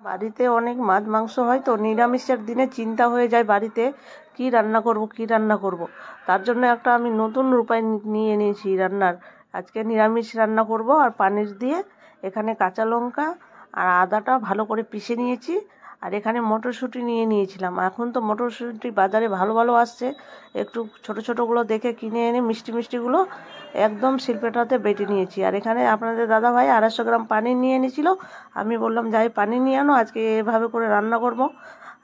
বাড়িতে অনেক মাছ মাংস হয় তো নিরামিষের দিনে চিন্তা হয়ে যায় বাড়িতে কি রান্না করব। তার জন্য একটা আমি নতুন উপায় নিয়ে নিয়েছি রান্নার। আজকে নিরামিষ রান্না করব আর পানির দিয়ে এখানে কাঁচা লঙ্কা আর আদাটা ভালো করে পিষে নিয়েছি। আর এখানে মটরশুঁটি নিয়ে নিয়েছিলাম। এখন তো মটরশুঁটি বাজারে ভালো ভালো আসছে, একটু ছোট ছোটোগুলো দেখে কিনে এনে মিষ্টি মিষ্টিগুলো একদম শিল্পেটাতে বেটে নিয়েছি। আর এখানে আপনাদের দাদা ভাই 250 গ্রাম পানি নিয়ে নিয়েছিল। আমি বললাম যাই পানি নিয়ে আনো, আজকে এভাবে করে রান্না করব।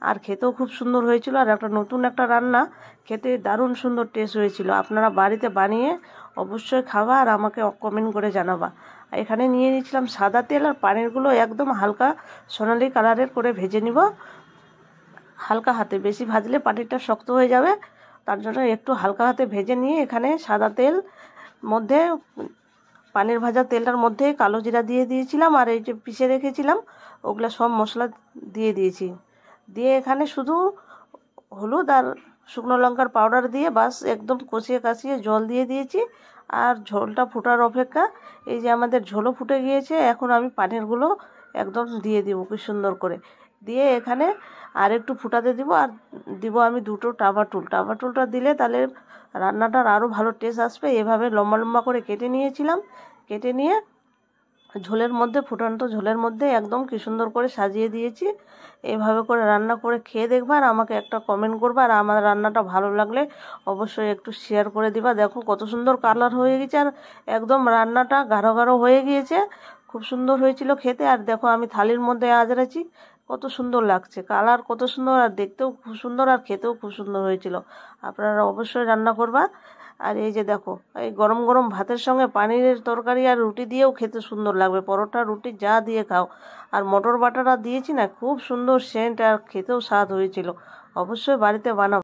আর খেতেও খুব সুন্দর হয়েছিল, আর নতুন একটা রান্না, খেতে দারুণ সুন্দর টেস্ট হয়েছিল। আপনারা বাড়িতে বানিয়ে অবশ্যই খাবা আর আমাকে কমেন্ট করে জানাবা। এখানে নিয়ে নিয়েছিলাম সাদা তেল, আর পানিরগুলো একদম হালকা সোনালি কালারের করে ভেজে নিব হালকা হাতে। বেশি ভাজলে পানিরটা শক্ত হয়ে যাবে, তার জন্য একটু হালকা হাতে ভেজে নিয়ে এখানে সাদা তেল মধ্যে পানির ভাজা তেলটার মধ্যে কালো জিরা দিয়ে দিয়েছিলাম, আর এই যে পিষে রেখেছিলাম ওগুলো সব মশলা দিয়ে দিয়েছি। দিয়ে এখানে শুধু হলুদ আর শুকনো লঙ্কার পাউডার দিয়ে বাস একদম কষিয়ে কাশিয়ে জল দিয়ে দিয়েছি। আর ঝোলটা ফোটার অপেক্ষা। এই যে আমাদের ঝোলও ফুটে গিয়েছে, এখন আমি পানিরগুলো একদম দিয়ে দিব কি সুন্দর করে। দিয়ে এখানে আর একটু ফুটাতে দিব, আর দিব আমি 2টো টামাটুলটা দিলে তাহলে রান্নাটার আরও ভালো টেস্ট আসবে। এভাবে লম্বা লম্বা করে কেটে নিয়েছিলাম, কেটে নিয়ে ঝোলের মধ্যে ফুটন্ত ঝোলের মধ্যে একদম কি সুন্দর করে সাজিয়ে দিয়েছি। এইভাবে করে রান্না করে খেয়ে দেখবা আর আমাকে একটা কমেন্ট করবা। আর আমার রান্নাটা ভালো লাগলে অবশ্যই একটু শেয়ার করে দিবা। দেখো কত সুন্দর কালার হয়ে গেছে, আর একদম রান্নাটা গাঢ় গাঢ় হয়ে গিয়েছে, খুব সুন্দর হয়েছিল খেতে। আর দেখো আমি থালির মধ্যে আজরাছি, কত সুন্দর লাগছে, কালার কত সুন্দর, আর দেখতেও খুব সুন্দর, আর খেতেও খুব সুন্দর হয়েছিল। আপনারা অবশ্যই রান্না করবা। আর এই যে দেখো, এই গরম গরম ভাতের সঙ্গে পানিরের তরকারি আর রুটি দিয়েও খেতে সুন্দর লাগবে, পরোটা রুটি যা দিয়ে খাও। আর মটর বাটাটা দিয়েছি না, খুব সুন্দর সেন্ট, আর খেতেও স্বাদ হয়েছিল। অবশ্যই বাড়িতে বানাবো।